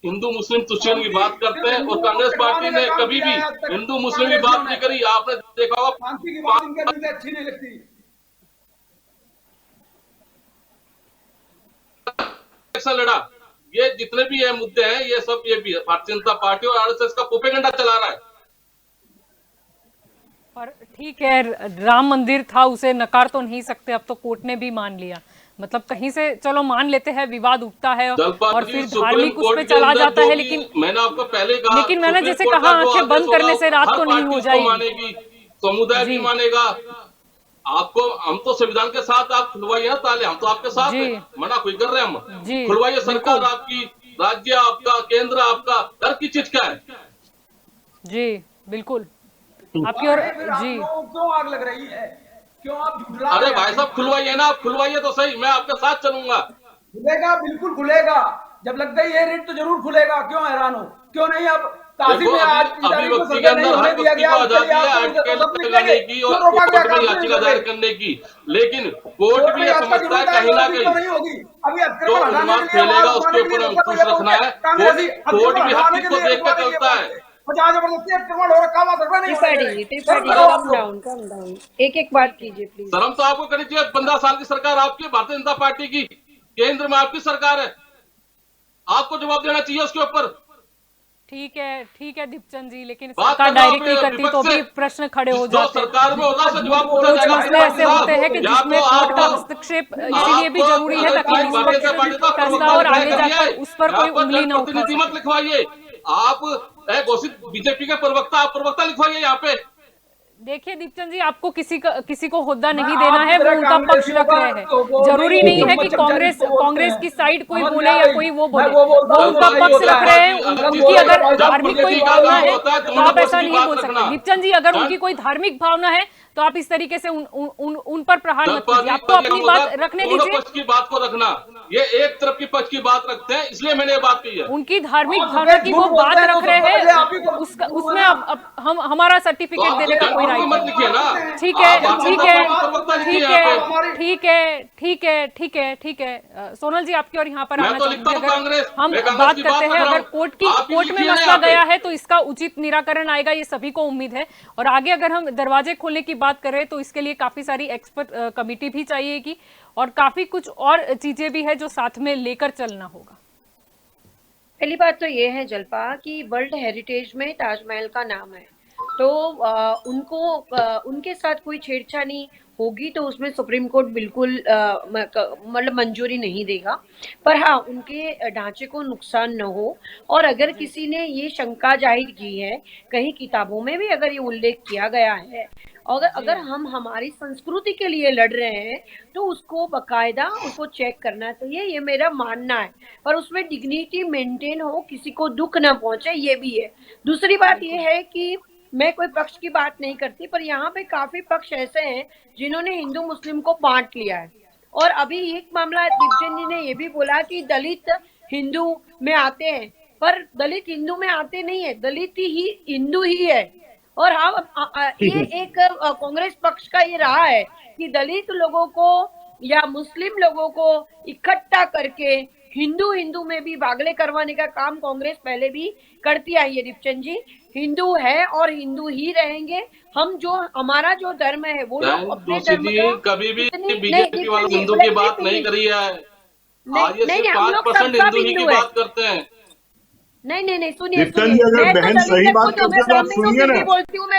S3: हिंदू मुस्लिम तुष्टिकरण की बात करते हैं। और कांग्रेस पार्टी ने कभी भी हिंदू मुस्लिम की बात नहीं करी। आपने देखा होगा
S5: अच्छी नहीं लगती
S3: लड़ा, ये जितने भी ये मुद्दे हैं ये सब ये भी भारतीय जनता पार्टी और आरएसएस का प्रोपेगेंडा चला रहा है।
S1: पर ठीक है, राम मंदिर था, उसे नकार तो नहीं सकते, अब तो कोर्ट ने भी मान लिया। मतलब कहीं से चलो मान लेते हैं, विवाद उठता है और फिर धार्मिक उस पे चला जाता है। लेकिन
S3: मैंने आपको पहले कहा,
S1: लेकिन मैंने जैसे कहा आंखें बंद करने से रात तो नहीं हो जाएगी।
S3: मानेगी, समुदाय भी मानेगा आपको। हम तो संविधान के साथ, आप खुलवाइए ना ताले, हम तो आपके साथ हैं, मना कोई कर रहे हैं हम, खुलवाइए। सरकार आपकी, राज्य आपका, केंद्र आपका, डर की चीज क्या है?
S1: जी बिल्कुल आपकी और जी
S5: क्यों आग लग रही है, क्यों आप झुठला?
S3: अरे भाई साहब खुलवाइए ना, आप खुलवाइए तो सही, मैं आपके साथ चलूंगा।
S5: खुलेगा, बिल्कुल खुलेगा, जब लग गई है रेट तो जरूर खुलेगा। क्यों हैरान हो, क्यों नहीं? अब काशी में आज
S3: अभिव्यक्ति के अंदर हर व्यक्ति को आजादी है अटकेल लगाने की और कोर्ट में याचिका दायर करने की, लेकिन कोर्ट भी ये समझता है कहीं ना कहीं जो दिमाग फैलेगा उसके ऊपर अंकुश रखना है। कोर्ट भी हर चीज को देख के चलता है।
S4: एक एक बात कीजिए प्लीज।
S3: शर्म तो आपको करनी चाहिए। 15 साल की सरकार आपकी, भारतीय जनता पार्टी की, केंद्र में आपकी सरकार है, आपको जवाब देना चाहिए उसके ऊपर।
S1: ठीक है दीपचंद जी, लेकिन सरकार डायरेक्टली करती तो भी प्रश्न खड़े हो जाते हैं।
S3: सरकार में होगा तो जवाब पूछा
S1: कुछ
S3: जाएगा।
S1: मसले ऐसे होते हैं कि जिसमें कोर्ट का हस्तक्षेप इसीलिए भी जरूरी है ताकि निष्पक्ष फैसला और आगे जाकर उस पर कोई उंगली न उठा सके।
S3: मत लिखवाइए, आप घोषित बीजेपी के प्रवक्ता लिखवाइए यहाँ पे।
S1: देखिए दीपचंद जी, आपको किसी को होद्दा नहीं देना है, वो उनका पक्ष रख रहे हैं। जरूरी नहीं है कि कांग्रेस की साइड कोई बोले या कोई वो बोले, वो उनका पक्ष रख रहे हैं। उनकी अगर धार्मिक कोई भावना है तो आप ऐसा नहीं बोल सकते। दीपचंद जी, अगर उनकी कोई धार्मिक भावना है तो आप इस तरीके से उन पर प्रहार मत कीजिए, आपको अपनी बात रखने दीजिए।
S3: पक्ष की बात को रखना, ये एक तरफ की पक्ष की बात रखते हैं, इसलिए मैंने ये बात कही है।
S1: उनकी धार्मिक भावना की वो बात रख रहे हैं, उसमें हम हमारा सर्टिफिकेट देने का कोई राइट नहीं। ठीक है सोनल जी, आपकी और यहाँ पर आना चाहिए। हम बात करते हैं, अगर कोर्ट में मसला गया है तो इसका उचित निराकरण आएगा, ये सभी को उम्मीद है। और आगे अगर हम दरवाजे खोलने की बात कर रहे हैं तो इसके लिए काफी सारी एक्सपर्ट कमेटी भी चाहिएगी और काफी कुछ और चीजें भी है जो साथ में लेकर चलना होगा।
S4: पहली बात तो ये है जल्पा कि वर्ल्ड हेरिटेज में ताजमहल का नाम है, तो उनके साथ कोई छेड़छाड़ी होगी तो उसमें सुप्रीम कोर्ट बिल्कुल मतलब मंजूरी नहीं देगा। पर हाँ, उनके ढांचे को नुकसान न हो, और अगर किसी ने ये शंका जाहिर की है, कहीं किताबों में भी अगर ये उल्लेख किया गया है, अगर हम हमारी संस्कृति के लिए लड़ रहे हैं तो उसको बकायदा उसको चेक करना चाहिए, ये मेरा मानना है। पर उसमें डिग्निटी मेंटेन हो, किसी को दुख ना पहुंचे, ये भी है। दूसरी बात ये है कि मैं कोई पक्ष की बात नहीं करती, पर यहाँ पे काफी पक्ष ऐसे हैं जिन्होंने हिंदू मुस्लिम को बांट लिया है। और अभी एक मामला दीपचंद जी ने ये भी बोला कि दलित हिंदू में आते हैं, पर दलित हिंदू में आते नहीं है, दलित ही हिंदू ही है। और हाँ, ये एक कांग्रेस पक्ष का ये रहा है कि दलित लोगों को या मुस्लिम लोगों को इकट्ठा करके हिंदू में भी भागले करवाने का काम कांग्रेस पहले भी करती आई है। दीपचंद जी, हिंदू है और हिंदू ही रहेंगे। हम जो हमारा जो धर्म है वो लोग अपने धर्म को
S3: कभी भी
S4: नहीं,
S3: बीजेपी वाले हिंदू की बात नहीं करी है। आज ये सिर्फ 5% हिंदू ही की बात करते हैं।
S4: नहीं सुनिए,
S2: दीपचंद जी, अगर बहन सही बात करते तो आप सुनिए ना,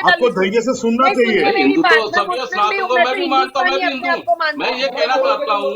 S2: आपको धैर्य से सुनना चाहिए।
S3: हिंदू तो सभी स्नातकों को मैं भी मानता हूँ, मैं भी हिंदू हूँ। मैं ये कहना चाहता हूँ,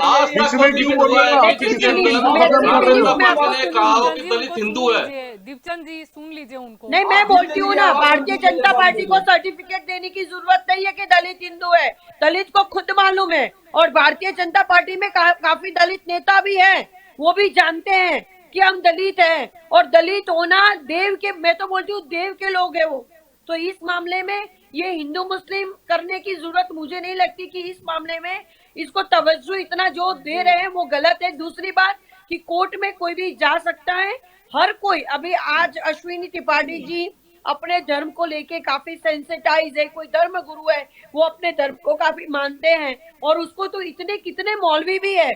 S3: आज तक कोई भी हुआ है कि जिसके अंदर भारतीय जनता पार्टी ने कहा हो कि दलित हिंदू है।
S1: दीपचंद जी सुन लीजिए उनको।
S4: नहीं, मैं बोलती हूँ ना, भारतीय जनता पार्टी को सर्टिफिकेट देने की जरूरत नहीं है कि दलित हिंदू है। दलित को खुद मालूम है, और भारतीय जनता पार्टी में काफी दलित नेता भी हैं, वो भी जानते हैं कि हम दलित हैं। और दलित होना देव के, मैं तो बोलती हूँ देव के लोग हैं वो। तो इस मामले में ये हिंदू मुस्लिम करने की जरूरत मुझे नहीं लगती कि इस मामले में इसको तवज्जो इतना जो दे रहे हैं वो गलत है। दूसरी बात कि कोर्ट में कोई भी जा सकता है, हर कोई। अभी आज अश्विनी त्रिपाठी जी अपने धर्म को लेके काफी सेंसिटाइज है, कोई धर्म गुरु है, वो अपने धर्म को काफी मानते हैं, और उसको तो इतने कितने मौलवी भी है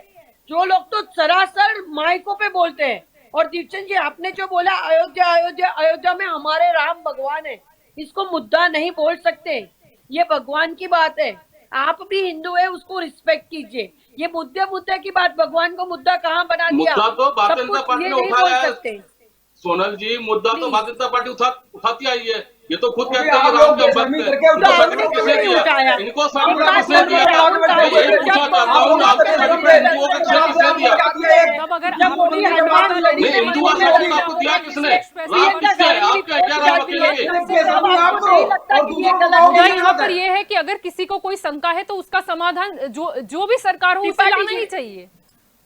S4: जो लोग तो सरासर माइकों पे बोलते हैं। और दीपचंद जी, आपने जो बोला अयोध्या अयोध्या अयोध्या में हमारे राम भगवान है, इसको मुद्दा नहीं बोल सकते, ये भगवान की बात है। आप भी हिंदू है, उसको रिस्पेक्ट कीजिए। ये मुद्दे की बात, भगवान को मुद्दा कहाँ बना दिया?
S3: मुद्दा तो भारतीय जनता पार्टी ने उठाया है सोनल जी, मुद्दा तो भारतीय जनता पार्टी उठाती आई है। ये तो खुद कहते हैं कि राम के भक्त हैं। इनको सर्टिफिकेट किसने दिया? इनको सर्टिफिकेट किसने दिया? मैं यही पूछना चाहता हूँ, आपके सर्टिफिकेट हिंदुओं के खिलाफ किसने दिया? नहीं, हिंदू वाले आपको दिया किसने? राम किसके है? आपके क्या राम अकेले के?
S1: यहाँ पर ये है कि अगर किसी को कोई शंका है तो उसका समाधान जो भी सरकार हो उसे लाना ही चाहिए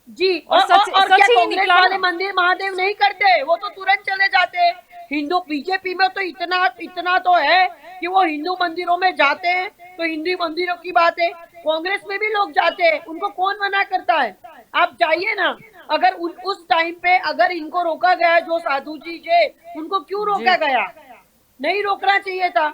S4: जी। और क्या कांग्रेस वाले मंदिर महादेव नहीं करते? वो तो तुरंत चले जाते। हिंदू बीजेपी में तो इतना तो है कि वो हिंदू मंदिरों में जाते हैं, तो हिंदू मंदिरों की बात है। कांग्रेस में भी लोग जाते हैं, उनको कौन मना करता है? आप जाइए ना। अगर उस टाइम पे अगर इनको रोका गया, जो साधु जी थे उनको क्यों रोका गया? नहीं रोकना चाहिए था।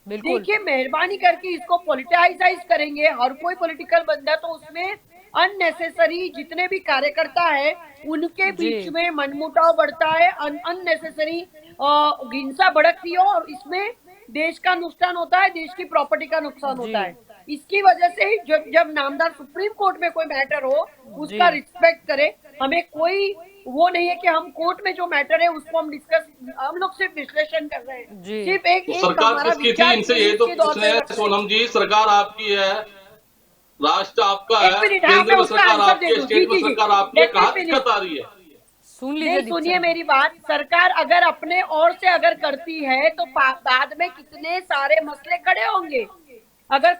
S4: देखिए, मेहरबानी करके इसको पॉलिटिसाइज करेंगे, हर कोई पॉलिटिकल बंदा, तो उसमें अननेसेसरी जितने भी कार्यकर्ता है उनके बीच में मनमुटाव बढ़ता है, अननेसेसरी हिंसा भड़कती है, और इसमें देश का नुकसान होता है, देश की प्रॉपर्टी का नुकसान होता है। इसकी वजह से ही जब नामदार सुप्रीम कोर्ट में कोई मैटर हो उसका रिस्पेक्ट करे। हमें कोई वो नहीं है कि हम कोर्ट में जो मैटर है उसको हम लोग सिर्फ विश्लेषण कर रहे हैं। सिर्फ एक
S3: सरकार किसकी थी, इनसे ये तो पूछना है सोनम जी। सरकार आपकी है, राष्ट्र आपका है, केंद्र में सरकार आपकी है, स्टेट में सरकार आपकी है, कहाँ दिक्कत आ रही है?
S1: सुन लीजिए,
S4: सुनिए मेरी बात। सरकार अगर अपने ओर से अगर करती है तो बाद में कितने सारे मसले खड़े होंगे। अगर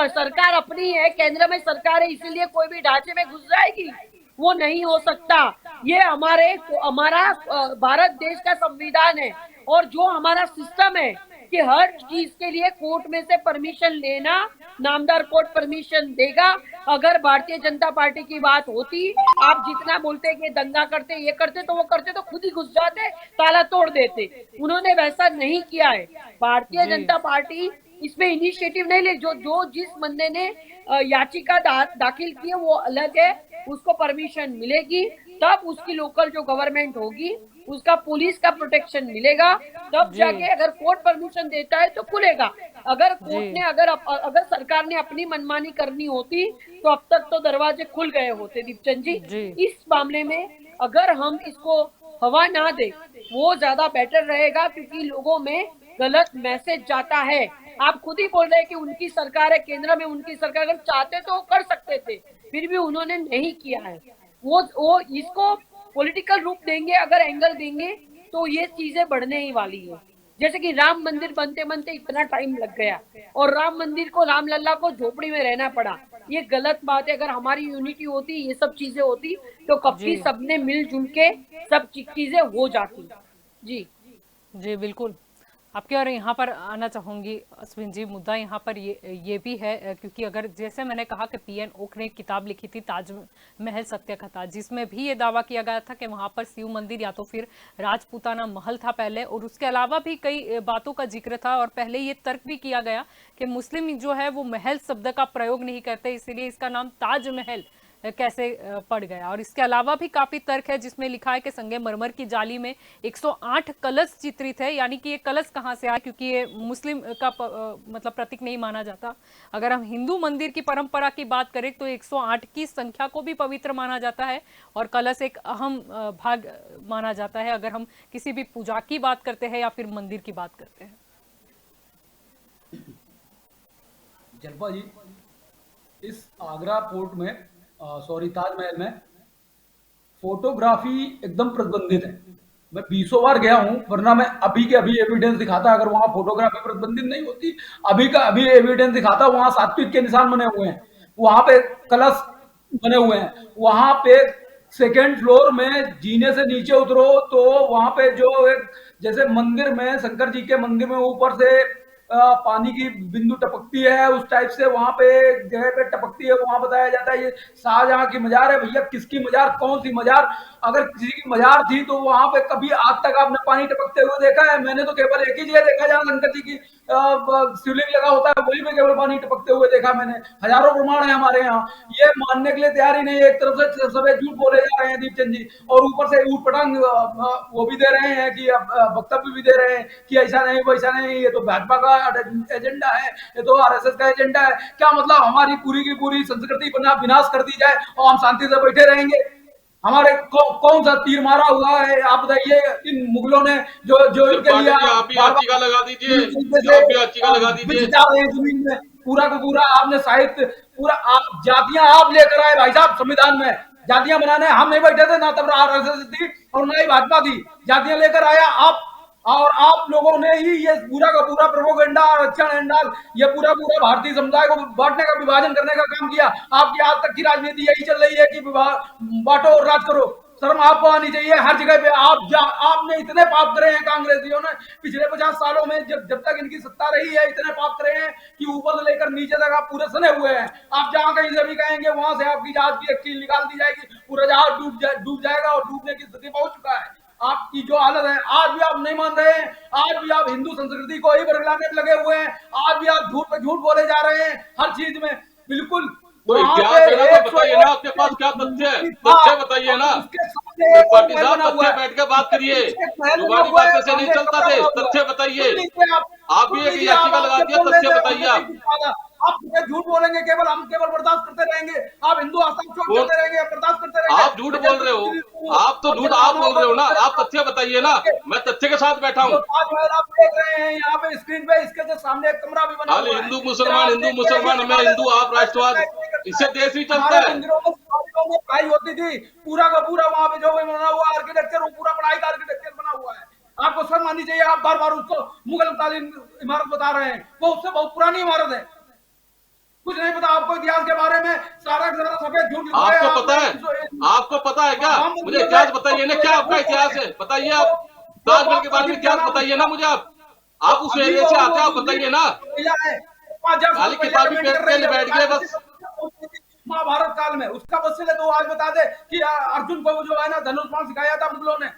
S4: सरकार अपनी है, केंद्र में सरकार है, इसीलिए कोई भी ढांचे में घुस जाएगी, वो नहीं हो सकता। ये हमारा भारत देश का संविधान है, और जो हमारा सिस्टम है कि हर चीज के लिए कोर्ट में से परमिशन लेना, नामदार कोर्ट परमिशन देगा। अगर भारतीय जनता पार्टी की बात होती, आप जितना बोलते कि दंगा करते, ये करते, तो वो करते तो खुद ही घुस जाते, ताला तोड़ देते। उन्होंने वैसा नहीं किया है। भारतीय जनता पार्टी इसमें इनिशिएटिव नहीं ले। जो जिस बंदे ने याचिका दाखिल की है वो अलग है, उसको परमिशन मिलेगी, तब उसकी लोकल जो गवर्नमेंट होगी उसका पुलिस का प्रोटेक्शन मिलेगा, तब जाके अगर कोर्ट परमिशन देता है तो खुलेगा। अगर कोर्ट
S1: जी
S4: ने अगर सरकार ने अपनी मनमानी करनी होती तो अब तक तो दरवाजे खुल गए होते दीपचंद जी।
S1: जी
S4: इस मामले में अगर हम इसको हवा ना दे वो ज्यादा बेटर रहेगा, क्योंकि लोगों में गलत मैसेज जाता है। आप खुद ही बोल रहे हैं कि उनकी सरकार है, केंद्र में उनकी सरकार, अगर चाहते तो वो कर सकते थे, फिर भी उन्होंने नहीं किया है। वो इसको पॉलिटिकल रूप देंगे, अगर एंगल देंगे तो ये चीजें बढ़ने ही वाली है। जैसे कि राम मंदिर बनते बनते इतना टाइम लग गया और राम मंदिर को, राम लल्ला को झोपड़ी में रहना पड़ा, ये गलत बात है। अगर हमारी यूनिटी होती, ये सब चीजें होती तो कब की
S1: जी
S4: सबने मिलजुल के सब चीजें हो जाती। जी
S1: जी बिल्कुल। आपके और यहाँ पर आना चाहूंगी अश्विन जी, मुद्दा यहाँ पर ये भी है क्योंकि अगर जैसे मैंने कहा कि पीएन ओक ने एक किताब लिखी थी ताजमहल सत्य कथा, जिसमें भी ये दावा किया गया था कि वहां पर शिव मंदिर या तो फिर राजपूताना महल था पहले, और उसके अलावा भी कई बातों का जिक्र था। और पहले ये तर्क भी किया गया कि मुस्लिम जो है वो महल शब्द का प्रयोग नहीं करते, इसीलिए इसका नाम ताजमहल कैसे पड़ गया। और इसके अलावा भी काफी तर्क है जिसमें लिखा है कि संगमरमर की जाली में 108 कलश चित्रित है, यानी कि ये कलश कहाँ से आया, क्योंकि ये मुस्लिम का मतलब प्रतीक नहीं माना जाता। अगर हम हिंदू मंदिर की परंपरा की बात करें तो 108 की संख्या को भी पवित्र माना जाता है और कलश एक अहम भाग माना जाता है अगर हम किसी भी पूजा की बात करते हैं या फिर मंदिर की बात करते हैं।
S5: जलपा जी, इस आगरा फोर्ट में ताजमहल में फोटोग्राफी एकदम प्रतिबंधित है। मैं 20 बार गया हूं, वरना मैं अभी के अभी एविडेंस दिखाता अगर वहां फोटोग्राफी प्रतिबंधित नहीं होती। अभी का अभी एविडेंस दिखाता, वहां सात्विक के निशान बने हुए हैं, वहां पे कलश बने हुए हैं, वहां पे सेकेंड फ्लोर में जीने से नीचे उतरो तो वहां पे जो एक जैसे मंदिर में, शंकर जी के मंदिर में ऊपर से पानी की बिंदु टपकती है, उस टाइप से वहां पे जगह पे टपकती है। वहां बताया जाता है ये शाहजहां की मजार है। भैया किसकी मजार, कौन सी मजार? अगर किसी की मजार थी तो वहां पे कभी आज तक आपने पानी टपकते हुए देखा है? मैंने तो केवल एक ही जगह देखा जहां शंकर जी की शिवलिंग लगा होता है, वही पे केवल पानी टपकते हुए देखा मैंने। हजारों प्रमाण है हमारे यहाँ, ये मानने के लिए तैयार ही नहीं। एक तरफ से सब झूठ बोले जा रहे हैं दीपचंद जी, और ऊपर से ऊट पटांग वो भी दे रहे हैं कि वक्तव्य भी दे रहे हैं कि ऐसा नहीं वैसा नहीं, ये तो भाजपा का एजेंडा है, ये तो आरएसएस का एजेंडा है। क्या मतलब हमारी पूरी की पूरी संस्कृति विनाश कर दी जाए और हम शांति से बैठे रहेंगे? हमारे कौन सा तीर मारा हुआ है आप बताइए इन मुगलों ने जो जो इनके लिए
S3: आप भी आचिका लगा दीजिए, आप भी आचिका लगा दीजिए।
S5: जमीन में पूरा का पूरा आपने साहित्य पूरा आप जातियां आप लेकर आए भाई साहब। संविधान में जातियां बनाने हम नहीं बैठे थे, ना तब आरएसएस थी और ना ही भाजपा थी। जातियां लेकर आया आप, और आप लोगों ने ही ये पूरा का पूरा प्रोपोगेंडा और अच्छा एंडाल ये पूरा पूरा भारतीय समुदाय को बांटने का, विभाजन करने का काम किया। आपकी आज तक की राजनीति यही चल रही है कि बांटो और राज करो। शर्म आपको आनी चाहिए हर जगह पे। आपने इतने पाप करे हैं कांग्रेसियों ने पिछले 50 सालों में, जब तक इनकी सत्ता रही है, इतने पाप करे हैं कि ऊपर से लेकर नीचे तक आप पूरे सने हुए हैं। आप जहां कहीं से भी कहेंगे वहां से आपकी जहाज की एक कील निकाल दी जाएगी, पूरा जहाज डूब जाएगा और डूबने की स्थिति पहुंच चुका है। आपकी जो हालत है, आज भी आप नहीं मान रहे हैं, आज भी आप हिंदू संस्कृति को ही बरगलाने में लगे हुए हैं, आज भी आप झूठ पे झूठ बोले जा रहे हैं हर चीज में। बिल्कुल
S3: तो इतिहास है ना, तो बताइए ना, आपके पास क्या तथ्य है? तथ्य बताइए ना। पार्टी साहब तथ्य बैठ के बात करिए, जुबानी बातें से नहीं चलता थे। तथ्य बताइए, आप भी एक याचिका लगा दिया, तथ्य बताइए।
S5: आप झूठ बोलेंगे, केवल हम केवल बर्दाश्त करते रहेंगे। आप हिंदू आस्था छोड़ते रहेंगे, बर्दाश्त करते रहेंगे।
S3: आप झूठ बोल रहे हो, आप तो झूठ आप बोल रहे हो ना। आप तथ्य बताइए ना, मैं तथ्य के साथ बैठा हूँ।
S5: आप देख रहे हैं यहाँ पे स्क्रीन पे, इसके जो सामने एक कमरा भी बना हुआ है।
S3: हिंदू मुसलमान, मैं हिंदू, आप राष्ट्रवाद, इससे देश ही चलता है।
S5: पढ़ाई होती थी, पूरा का पूरा वहाँ पे जो बना हुआ आर्किटेक्चर, वो पूरा पढ़ाई का आर्किटेक्चर बना हुआ है। आपको शर्म आनी चाहिए। आप बार बार उसको मुगलकालीन इमारत बता रहे हैं, वो उससे बहुत पुरानी इमारत है। कुछ नहीं पता आपको इतिहास के बारे में, सारा सफेद झूठ।
S3: आपको पता है, आपको पता है क्या? मुझे इतिहास बताइए ना, क्या आपका इतिहास है बताइए। आप ताजमहल के बारे में इतिहास बताइए ना मुझे। आप उस एरिया से आते हैं, आप बताइए ना। खाली किताबी पेज के लिए बैठ गए बस।
S5: महाभारत काल में उसका बस चले तो आज बता दे कि अर्जुन को जो है ना धनुष बाण सिखाया था मुगलों ने।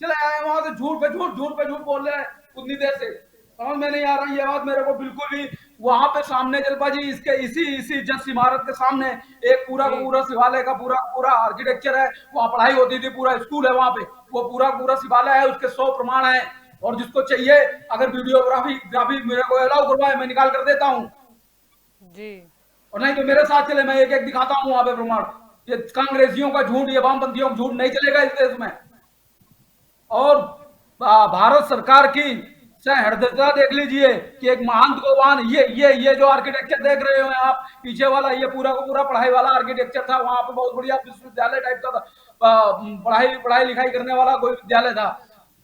S5: चले आए वहां से झूठ पे झूठ बोल रहे हैं उतनी देर से। समझ में नहीं आ रही ये बात मेरे को बिल्कुल भी। वहां पे सामने जलपा जी इसके इसी जस इमारत के सामने एक पूरा शिवालय का पूरा आर्किटेक्चर है। वहां पढ़ाई होती थी, पूरा स्कूल है वहां पे, वो पूरा शिवालय है, उसके 100 प्रमाण है। और जिसको चाहिए अगर वीडियोग्राफी मेरे को अलाउ करवाए, मैं निकाल कर देता हूँ,
S1: जी।
S5: और नहीं तो मेरे साथ चले, मैं एक एक दिखाता हूँ वहां पे प्रमाण। ये कांग्रेसियों का झूठ, ये वामपंथियों का झूठ नहीं चलेगा इस देश में। और भारत सरकार की सहृदयता देख लीजिए कि एक महंत को वहां ये जो आर्किटेक्चर देख रहे हो आप पीछे वाला, ये पूरा का पूरा पढ़ाई वाला आर्किटेक्चर था। वहां पे बहुत बढ़िया विश्वविद्यालय टाइप का था, पढ़ाई लिखाई करने वाला कोई विद्यालय था।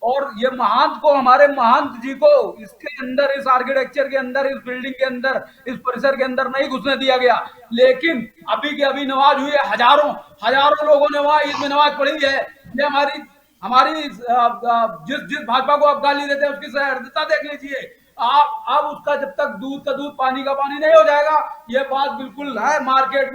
S5: और ये महंत को, हमारे महंत जी को इसके अंदर, इस आर्किटेक्चर के अंदर, इस बिल्डिंग के अंदर, इस परिसर के अंदर नहीं घुसने दिया गया। लेकिन अभी की अभी नमाज हुई है, हजारों लोगों ने वहां ईद में नमाज पढ़ी है। ये हमारी जिस भाजपा को आप गाली देते हैं उसकी सहृदयता देख लीजिए आप। अब उसका जब तक दूध का दूध पानी का पानी नहीं हो जाएगा, ये बात बिल्कुल है। मार्केट में